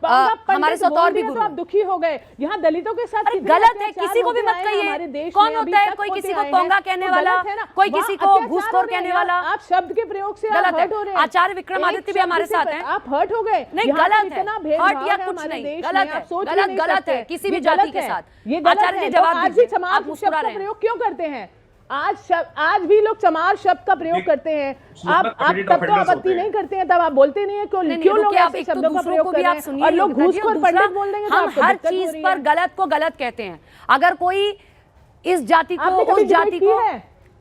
हमारे साथ और भी गुरु, आप दुखी हो गए। यहाँ दलितों के साथ गलत है, किसी को भी मत कहिए। कौन होता है कोई किसी को पोंगा कहने वाला, कोई किसी को घूसखोर कहने वाला? आप शब्द के प्रयोग से गलत है। आचार्य विक्रमादित्य भी हमारे साथ हैं, आप हर्ट हो गए। नहीं गलत है, हर्ट या कुछ नहीं, गलत है, गलत है किसी भी जाति के साथ। आचार्य जी जवाब दीजिए, आप मुस्कुरा रहे हैं, प्रयोग क्यों करते हैं? आज भी लोग चमार शब्द का प्रयोग करते हैं। आप तब तो आपत्ति नहीं करते हैं, तब आप बोलते नहीं है क्यों लोग ऐसे शब्दों का प्रयोग कर रहे हैं? और लोग घूसखोर पंडित बोल देंगे तो हम हर चीज पर गलत को गलत कहते हैं। अगर कोई इस जाति को उस जाति को,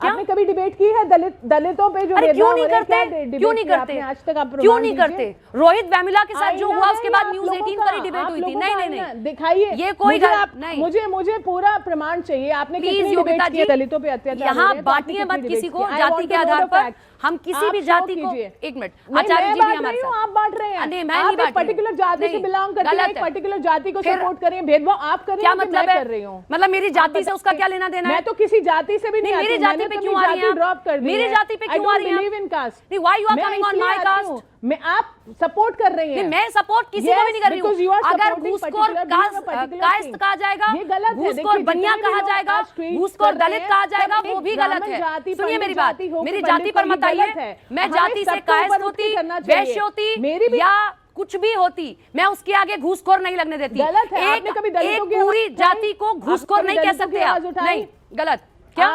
आपने कभी डिबेट की है दलितों पे जो क्यों नहीं करते? क्यों नहीं करते? आज तक आप क्यों नहीं करते? रोहित वेमुला के साथ जो हुआ उसके बाद न्यूज़ 18 पर ही डिबेट हुई थी। नहीं दिखाइए, ये कोई नहीं, मुझे पूरा प्रमाण चाहिए। आपने कितनी डिबेट की है दलितों पे अत्याचार? यहाँ बांटिए मत किसी को जाति के आधार पर। हम किसी भी जाति को, एक मिनट, आचार्य जी भी हमारे साथ, आप बांट रहे हैं। नहीं, मैं नहीं बांट रही, पर्टिकुलर जाति से बिलोंग करते हैं, एक पर्टिकुलर जाति को सपोर्ट करें, भेदभाव आप करें, क्या मतलब है? कर रही हूं, मतलब मेरी जाति से उसका क्या लेना देना है? मैं तो किसी जाति से भी नहीं, मेरी जाति पे क्यों आ रही हैं? ड्रॉप कर दी, मेरी जाति पे क्यों आ रही हैं? Believe in caste. नहीं, why you are coming on my caste? मैं आप सपोर्ट कर रही हैं। मैं सपोर्ट किसी को भी नहीं कर रही हूँ। अगर घूसखोर कास्ट कहा जाएगा, घूसखोर बनिया कहा जाएगा, घूसखोर दलित कहा जाएगा, वो भी गलत है। सुनिए मेरी बात, मेरी जाति पर मत आइए। मैं जाति से कायस्थ होती, वैश्य होती या कुछ भी होती, मैं उसके आगे घूसखोर नहीं लगने देती। एक पूरी जाति को घूसखोर नहीं कह सकते आप। नहीं, गलत। क्या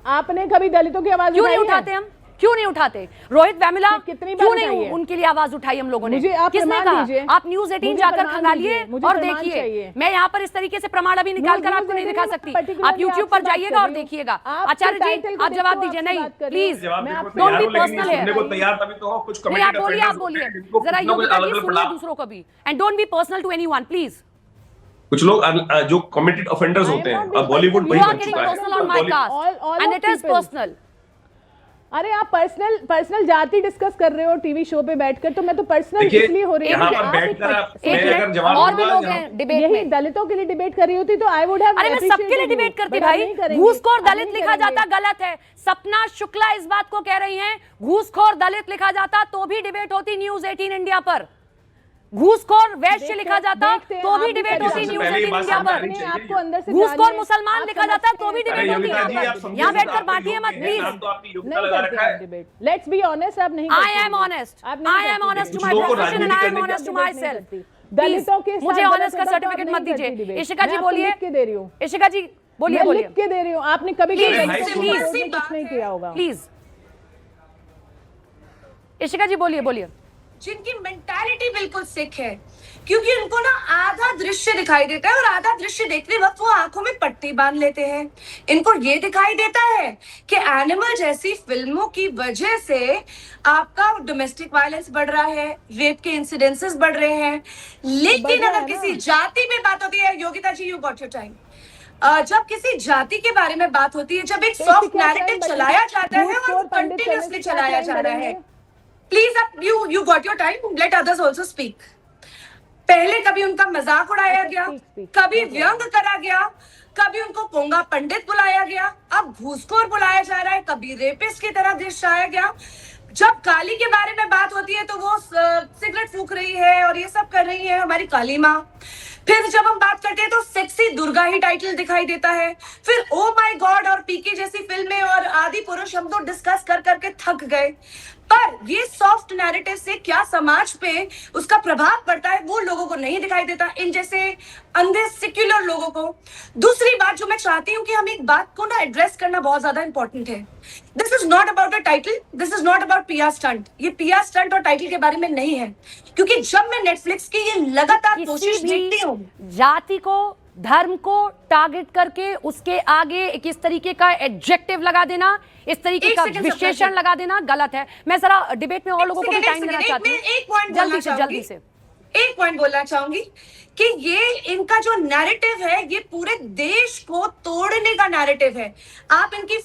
आपने कभी दलितों की आवाज क्यों नहीं उठाते? हम क्यों नहीं उठाते? रोहित वेमुला क्यों नहीं उनके लिए आवाज उठाई हम लोगों ने? किसने कहा? आप न्यूज़ 18 जाकर खंगालिए और देखिए। मैं यहाँ पर इस तरीके से प्रमाण अभी निकाल कर आपको नहीं दिखा सकती। आप YouTube पर जाइएगा और देखिएगा। आचार्य जी आप जवाब दीजिए। नहीं प्लीज, डोंट बी पर्सनल है। नहीं, आप बोलिए जरा, योगिता जी सुनिए दूसरों को भी, and don't be personal to anyone please. कुछ लोग जो कमिटेड ऑफेंडर्स होते हैं, अब बॉलीवुड वही बन चुका है, एंड इट इज पर्सनल। अरे आप पर्सनल जाति डिस्कस कर रहे हो टीवी शो पे बैठकर, तो मैं तो पर्सनल इसलिए हो रही है और भी लोग हैं डिबेट में। यही दलितों के लिए डिबेट कर रही होती तो आई वुड हैव। अरे मैं सबके लिए डिबेट करती भाई। घूसखोर दलित लिखा जाता गलत है। सपना शुक्ला इस बात को कह रही हैं, घूसखोर दलित लिखा जाता तो भी डिबेट होती न्यूज़ 18 इंडिया पर। घूसखोर वैश्य लिखा जाता तो भी डिबेट होती न्यूज़ 18 इंडिया पर। घूसखोर मुसलमान लिखा जाता तो भी डिबेट होती यहाँ बैठकर बांटिए मत प्लीज। Let's be honest. आप नहीं, I am honest to my profession and I am honest to myself. दलितों के मुझे ऑनेस्ट का सर्टिफिकेट मत दीजिए। इशिका जी बोलिए, इशिका जी बोलिए, लिख के दे रही हूँ। आपने कभी कुछ नहीं किया होगा। प्लीज इशिका जी बोलिए। जिनकी मेंटालिटी बिल्कुल सिक है, क्योंकि उनको ना आधा दृश्य दिखाई देता है और आधा दृश्य देखते वक्त वो आंखों में पट्टी बांध लेते हैं। इनको ये दिखाई देता है कि एनिमल जैसी फिल्मों की वजह से आपका डोमेस्टिक वायलेंस बढ़ रहा है, रेप के इंसिडेंसेस बढ़ रहे हैं। लेकिन अगर किसी जाति में बात होती है, योगिता जी यू गॉट योर टाइम, जब किसी जाति के बारे में बात होती है, जब एक सॉफ्ट नैरेटिव चलाया जाता है और कंटिन्यूअसली चलाया जा रहा है, please you got your time, let others also speak। पहले कभी उनका मजाक उड़ाया गया, कभी व्यंग करा गया, कभी उनको पोंगा पंडित बुलाया गया, अब घूसखोर बुलाया जा रहा है, कभी रेपिस्ट की तरह दर्शाया गया। जब काली के बारे में बात होती है तो वो सिगरेट फूंक रही है और ये सब कर रही है हमारी काली माँ। फिर जब हम बात करते हैं तो सेक्सी दुर्गा ही टाइटल दिखाई देता है। फिर ओ माय गॉड और पीके जैसी फिल्में और आदि पुरुष हम तो डिस्कस कर करके थक गए। पर ये सॉफ्ट नैरेटिव से क्या समाज पे उसका प्रभाव पड़ता है वो लोगों को नहीं दिखाई देता, इन जैसे अंधे सेक्युलर लोगों को। दूसरी बात जो मैं चाहती हूँ कि हम एक बात को ना एड्रेस करना बहुत ज्यादा इंपॉर्टेंट है। This is not about a title, this is not about PR stunt. ये पीआर स्टंट और टाइटल के बारे में नहीं है, क्योंकि जब मैं नेटफ्लिक्स की ये लगातार कोशिश देखती हूँ जाति को, धर्म को टारगेट करके उसके आगे एक इस तरीके का एडजेक्टिव लगा देना, इस तरीके का विशेषण लगा देना गलत है। मैं जरा डिबेट में और लोगों को भी टाइम देना चाहती हूँ। जल्दी से एक पॉइंट बोलना चाहूंगी कि ये इनका जो नैरेटिव है ये पूरे देश को तोड़ने का नैरेटिव है। आप इनकी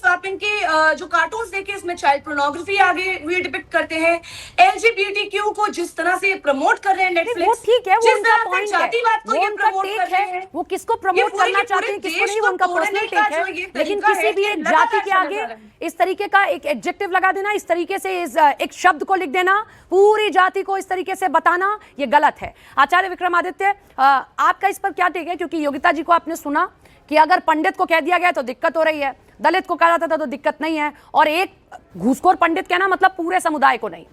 जो कार्टून्स देखे इसमें चाइल्ड पोर्नोग्राफी आगे ये डिपिक्ट करते हैं, एलजीबीटीक्यू को जिस तरह से प्रमोट कर रहे हैं नेटफ्लिक्स, ठीक है, जिस तरह से जातिवाद को ये प्रमोट कर रहे हैं, वो किसको प्रमोट करना चाहते हैं किसको नहीं, वो उनका पर्सनल टेक है। लेकिन किसी भी एक जाति के आगे इस तरीके का एक एडजेक्टिव लगा देना, इस तरीके से एक शब्द को लिख देना, पूरी जाति को इस तरीके से बताना, ये गलत है। है। आचार्य विक्रमादित्य, आपका इस पर क्या टेक है? क्योंकि योगिता जी को आपने सुना कि अगर पंडित को कह दिया गया तो दिक्कत हो रही है, दलित को कहा जाता था तो दिक्कत नहीं है, और एक घूसखोर पंडित कहना मतलब पूरे समुदाय को नहीं।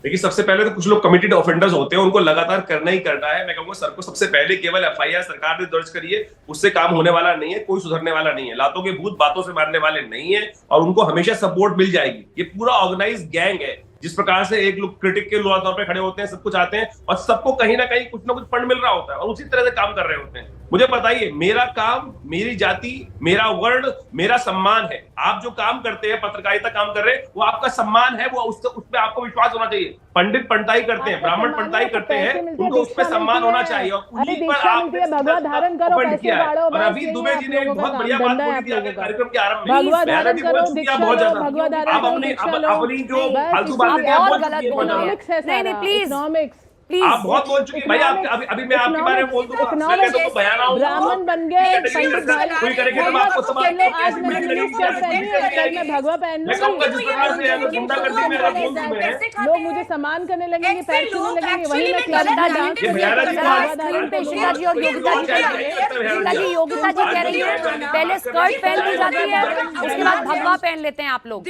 देखिए, सबसे पहले तो कुछ लोग कमिटेड ऑफेंडर्स होते हैं, उनको लगातार करना ही करना है। मैं कहूंगा सर को सबसे पहले केवल एफआईआर सरकार ने दर्ज करी है, उससे काम होने वाला नहीं है, कोई सुधरने वाला नहीं है। लातों के भूत बातों से मारने वाले नहीं है, और उनको हमेशा सपोर्ट मिल जाएगी। ये पूरा ऑर्गेनाइज गैंग है। जिस प्रकार से एक लोग क्रिटिक के तौर पर खड़े होते हैं, सब कुछ आते हैं, और सबको कहीं ना कहीं कुछ ना कुछ फंड मिल रहा होता है, और उसी तरह से काम कर रहे होते हैं। मुझे बताइए, मेरा काम, मेरी जाति, मेरा वर्ण, मेरा सम्मान है। आप जो काम करते हैं, पत्रकारिता काम कर रहे हैं, वो आपका सम्मान है, वो उस पे आपको विश्वास होना चाहिए। पंडित पंडिताई करते हैं, ब्राह्मण पंडिताई करते हैं, उनको उस पर सम्मान होना चाहिए, और उन्हीं पर आप किया है। और अभी दुबे जी ने एक बहुत बढ़िया बात बोली थी आगे कार्यक्रम के आरंभ में, मैंने भी बोल चुकी बहुत ज्यादा। आप अपनी जो फालतू बातें नहीं प्लीज आप बहुत बोल चुकी भाई। अभी मैं आपके बारे में बोल दूंगा, ब्राह्मण बन गए, कोई करेंगे तो आपको लोग मुझे सम्मान करने लगेंगे, पैर छूने लगेंगे, वही मैं योगिता जी कह रही है पहले स्कर्ट पहन ली जाती है, उसके बाद भगवा पहन लेते हैं आप लोग।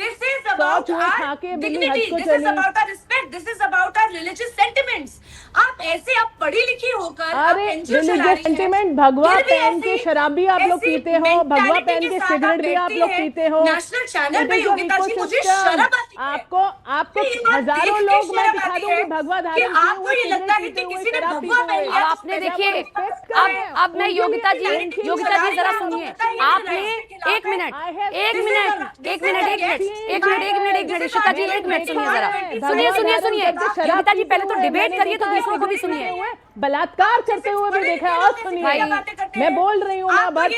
आप ऐसे, आप पढ़ी लिखी होकर, अरे रिलीजियस सेंटिमेंट, भगवा पहन के शराब भी आप लोग पीते हो, भगवा पहन के सिगरेट भी आप लोग पीते हो। नेशनल चैनल पे योगिता जी, मुझे शर्म आती है। आपको हजारों लोग मैं दिखा दूंगी भगवा धारण किए आपको ये लगता है कि किसी ने भगवा पहन लिया। अब आपने देखिए, अब मैं योगिता जी जरा सुनिए, आपने एक मिनट इशिता जी एक मिनट सुनिए जरा, सुनिए योगिता जी, पहले तो डिबेट करिए तो दूसरों को भी सुनिए। बलात्कार करते हुए भी देखा है, और सुनिए मैं बोल रही हूँ ना, बहुत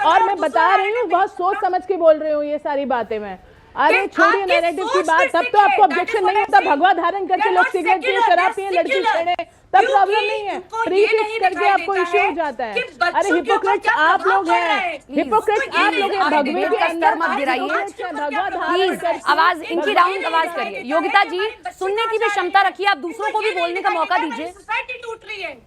और मैं बता रही हूँ, बहुत सोच समझ के बोल रही हूँ ये सारी बातें मैं। अरे छोड़िए नैरेटिव की बात, तब तो आपको ऑब्जेक्शन नहीं होता। भगवा धारण करके लोग सिगरेट पिए, शराब पिए, लड़की छेड़े, तब प्रॉब्लम नहीं है। प्रीफिक्स करके आपको इश्यू हो जाता है। अरे हिपोक्रेट्स आप लोग हैं, हिपोक्रेट्स आप लोग हैं। भगवे के अंदर मत गिराइए, भगवा धारण करके आवाज इनकी डाउन आवाज करिए। योगिता जी, सुनने की भी क्षमता रखिए, आप दूसरों को भी बोलने का मौका दीजिए, सोसाइटी टूट रही है।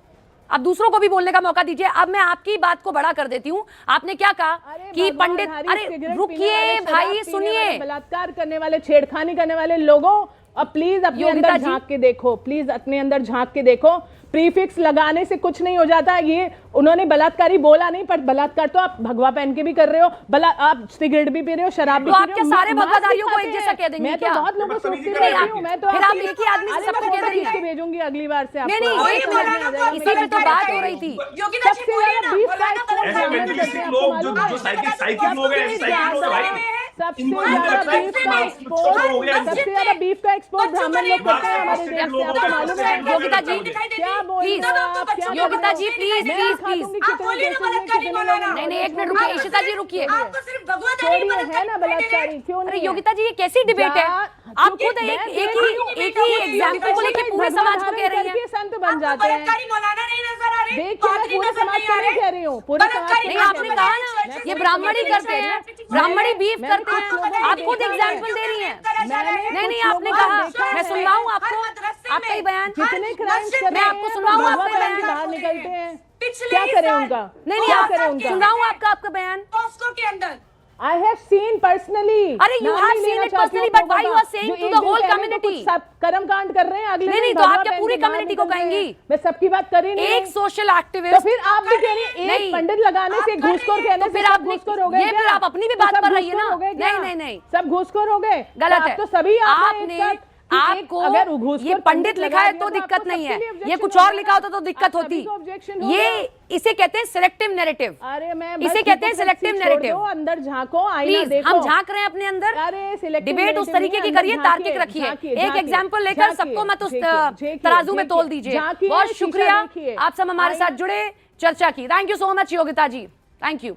अब दूसरों को भी बोलने का मौका दीजिए। अब मैं आपकी बात को बड़ा कर देती हूँ। आपने क्या कहा कि पंडित, अरे रुकिए भाई, सुनिए। बलात्कार करने वाले, छेड़खानी करने वाले लोगों, अब प्लीज अपने अंदर झांक के देखो, प्लीज अपने अंदर झांक के देखो। प्रीफिक्स लगाने से कुछ नहीं हो जाता। ये उन्होंने बलात्कारी बोला नहीं, पर बलात्कार तो आप भगवा पहन के भी कर रहे हो, आप सिगरेट भी पी रहे हो, शराब भी पी रहे हो। सारे भगवाधारियों को एक जैसा कह देंगे? मैं तो बहुत लोगों को सोचती रहती हूं, मैं तो फिर आप एक ही आदमी से सबको कह रही हैं। भेजूंगी अगली बार से आपको। नहीं, इसी पे तो बात हो रही थी। सबसे ज्यादा 20 का एक्सपोर्ट बीफ का एक्सपोर्ट ब्राह्मण लोग करते हैं हमारे देश से, आपको मालूम है? योगिता जी क्या बोल रहे हो आप? योगिता जी प्लीज नहीं, एक मिनट रुकिए, इशिता जी रुकिए। है ना बलात्कारी, क्यों नहीं? योगिता जी, ये कैसी डिबेट है? आप खुद एक ही एग्जाम्पल को लेकर पूरे समाज को कह रही हैं। संत बन जाते हैं। देखिए मैं पूरे समाज को नहीं कह रही हूँ, पूरे समाज नहीं, आपने कहा ना ये ब्राह्मण ही करते हैं, ब्राह्मण ही बीफ करते हैं, आप खुद एग्जाम्पल दे रही हैं। नहीं, आपने कहा, मैं सुन रहा हूँ आपको, आपका ही बयान। कितने क्राइम्स मैं आपको सुन रहा हूँ, आपका बयान। बाहर निकलते हैं, क्या करें उनका? नहीं, सुन रहा हूँ आपका बयान। मॉस्को के अंदर I have seen personally. अरे you have seen it personally, but why you are saying to the whole community? सब कर्म कांड कर रहे हैं, अगले नहीं, तो आप क्या पूरी कम्युनिटी को कहेंगी? मैं सबकी बात कर रही नहीं। एक सोशल एक्टिविस्ट, तो फिर आप भी कह रही हैं एक पंडित लगाने से, घूसखोर कहने से फिर आप घूसखोर हो गए? ये फिर आप अपनी भी बात कर रही है ना? नहीं, सब घूसखोर हो गए, गलत है। तो सभी आपने, आपको अगर ये पंडित लिखा है तो दिक्कत नहीं है, ये कुछ और लिखा होता तो दिक्कत होती। ये इसे कहते हैं सिलेक्टिव नैरेटिव। अरे मैं इसे कहते हैं सिलेक्टिव नैरेटिव। अंदर झांको, आईना देखो। हम झांक रहे हैं अपने अंदर। अरे डिबेट उस तरीके की करिए, तार्किक रखिए। एक एग्जाम्पल लेकर सबको मत उस तराजू में तोल दीजिए। बहुत शुक्रिया आप सब हमारे साथ जुड़े, चर्चा की। Thank you so much Yogita ji, thank you.